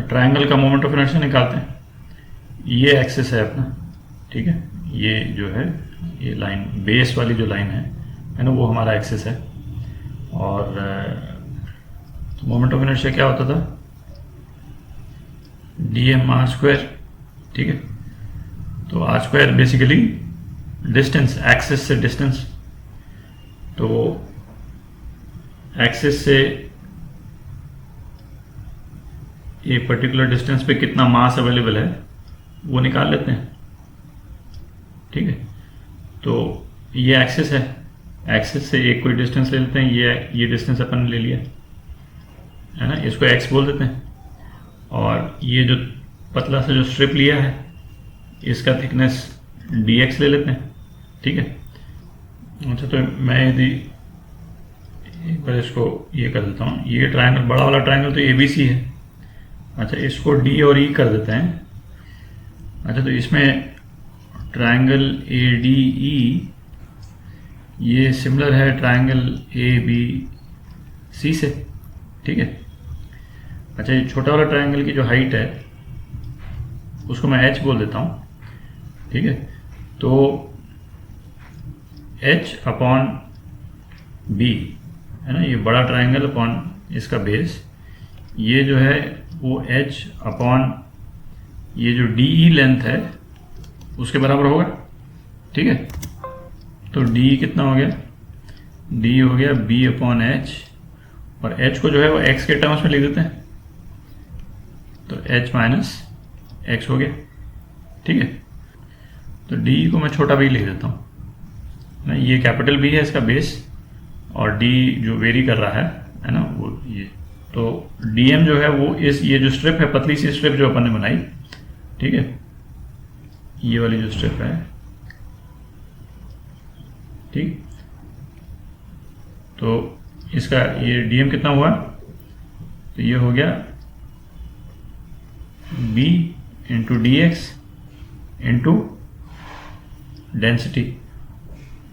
Triangle का moment of inertia निकालते हैं। ये एक्सिस है अपना, ठीक है, ये जो है ये लाइन बेस वाली जो लाइन है ना, वो हमारा एक्सिस है। और तो मोमेंट ऑफ इनर्शिया क्या होता था, dm r स्क्वायर, ठीक है। तो r square basically distance, axis से डिस्टेंस। तो एक्सिस से ये पर्टिकुलर डिस्टेंस पे कितना मास अवेलेबल है वो निकाल लेते हैं, ठीक है। तो ये एक्सिस है, एक्सिस से एक कोई डिस्टेंस ले लेते हैं, ये डिस्टेंस अपन ने ले लिया है ना, इसको x बोल देते हैं। और ये जो पतला सा जो स्ट्रिप लिया है इसका थिकनेस dx ले लेते हैं, ठीक है। अच्छा, तो मैं यदि एक बार इसको ये कर देता हूँ, ये ट्रायंगल, बड़ा वाला ट्रायंगल तो ABC है। अच्छा, इसको D और E कर देते हैं। अच्छा, तो इसमें ट्रायंगल ADE ये सिमिलर है ट्रायंगल ABC से, ठीक है। अच्छा, ये छोटा वाला ट्रायंगल की जो हाइट है उसको मैं h बोल देता हूँ, ठीक है। तो h अपॉन b है ना, ये बड़ा ट्रायंगल अपॉन इसका बेस, ये जो है वो h अपॉन ये जो DE लेंथ है उसके बराबर होगा, ठीक है। तो D कितना हो गया, D हो गया B अपॉन h, और h को जो है वो x के टर्म्स में लिख देते हैं, तो h माइनस x हो गया, ठीक है। तो D को मैं छोटा b लिख देता हूँ ना, ये कैपिटल B है इसका बेस, और D जो वेरी कर रहा है ना वो ये। तो dm जो है वो ये जो स्ट्रिप है, पतली सी स्ट्रिप जो अपन ने बनाई, ठीक है, ये वाली जो स्ट्रिप है, ठीक। तो इसका ये dm कितना हुआ, तो ये हो गया b into dx into density.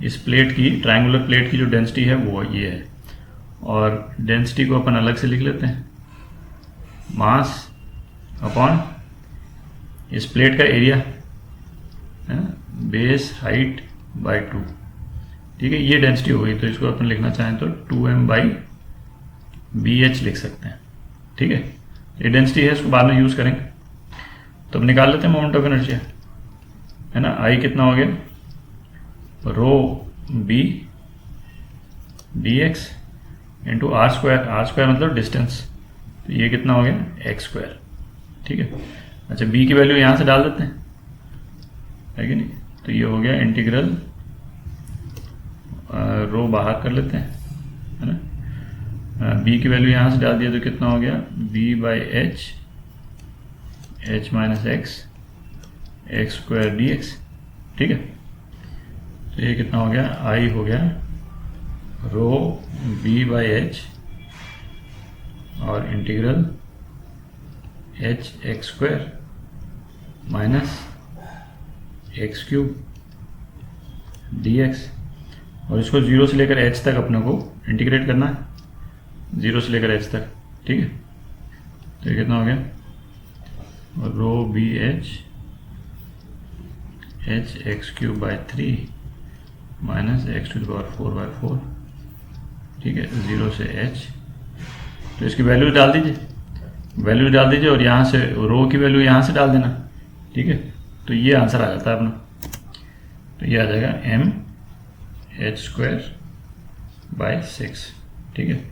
इस प्लेट की, ट्रायंगुलर प्लेट की जो डेंसिटी है वो ये है, और डेंसिटी को अपन अलग से लिख लेते हैं, मास अपॉन इस प्लेट का एरिया है ना, बेस हाइट बाय 2, ठीक है। ये डेंसिटी हो गई, तो इसको अपन लिखना चाहें तो 2m बाई BH लिख सकते हैं, ठीक है। ये डेंसिटी है, इसको बाद में यूज करेंगे। तो अब निकाल लेते हैं मोमेंट ऑफ इनर्शिया, है ना। I कितना हो गया, रो b dx into r square मतलब डिस्टेंस, तो ये कितना हो गया x स्क्वायर, ठीक है। अच्छा, b की वैल्यू यहाँ से डाल देते हैं, है कि नहीं। तो ये हो गया इंटीग्रल, रो बाहर कर लेते हैं, है ना। b की वैल्यू यहाँ से डाल दिया तो कितना हो गया, b by h minus x square dx, ठीक है। तो ये कितना हो गया, I हो गया रो b बाई h और integral h x square minus x cube dx, और इसको 0 से लेकर h तक अपने को इंटीग्रेट करना है, 0 से लेकर h तक, ठीक है। तो ये कितना हो गया, रो b h x cube by 3 minus x to the power 4 by 4, ठीक है, 0 से h। तो इसकी वैल्यू डाल दीजिए, और यहाँ से रो की वैल्यू यहाँ से डाल देना, ठीक है। तो ये आंसर आ जाता है अपना, तो ये आ जाएगा m h स्क्वायर बाई 6, ठीक है।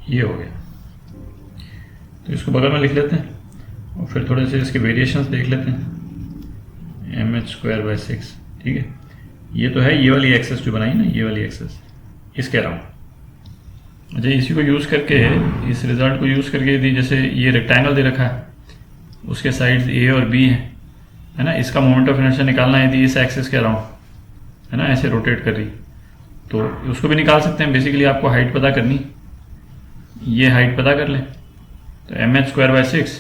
ये हो गया, तो इसको बगल में लिख लेते हैं और फिर थोड़े से इसके वेरिएशंस देख लेते हैं, एम एच स्क्वायर बाई 6, ठीक है। ये तो है ये वाली एक्सेस जो बनाई ना, ये वाली एक्सेस इसके अराउंड। अच्छा, इसी को यूज़ करके, इस रिजल्ट को यूज़ करके यदि जैसे ये रेक्टेंगल दे रखा है, उसके साइड्स ए और बी हैं, है ना, इसका मोमेंट ऑफ इनर्शिया निकालना है यदि इस एक्सेस के अराउंड, है ना, ऐसे रोटेट कर रही, तो उसको भी निकाल सकते हैं। बेसिकली आपको हाइट पता करनी, ये हाइट पता कर लें, तो एम एच स्क्वायर बाई 6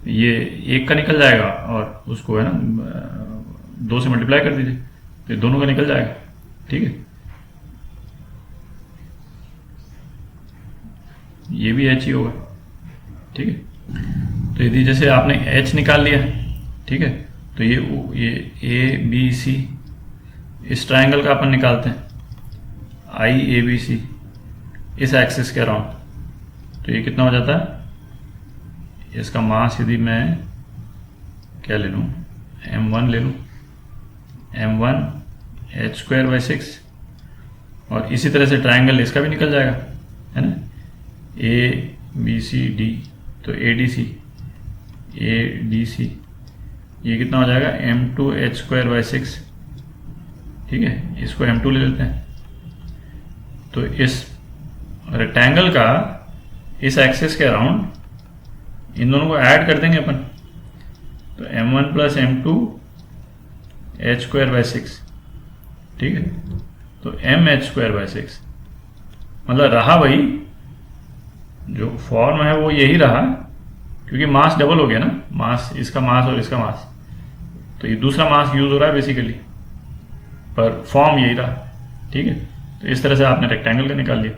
ये एक का निकल जाएगा, और उसको है ना 2 से मल्टीप्लाई कर दीजिए, तो दोनों का निकल जाएगा, ठीक है। ये भी h ही होगा, ठीक है। तो यदि जैसे आपने h निकाल लिया, ठीक है, तो ये ए बी सी, इस ट्रायंगल का अपन निकालते हैं आई ए बी सी इस एक्सिस के अराउंड, तो ये कितना हो जाता है, इसका मास यदि मैं क्या ले लूँ, m1 ले लूँ, m1 h²/6, और इसी तरह से ट्रायंगल इसका भी निकल जाएगा, है ना, ए बी सी डी, तो ए डी सी ये कितना हो जाएगा, m2 h²/6, ठीक है, इसको m2 ले लेते हैं। तो इस रेक्टेंगल का इस एक्सिस के अराउंड इन दोनों को ऐड कर देंगे अपन, तो m1 + m2 h²/6, ठीक है, तो m h²/6, मतलब रहा वही, जो फॉर्म है वो यही रहा, क्योंकि मास डबल हो गया ना, मास, इसका मास और इसका मास, तो ये दूसरा मास यूज हो रहा है बेसिकली, पर फॉर्म यही रहा, ठीक है। तो इस तरह से आपने रेक्टेंगल का निकाल लिया।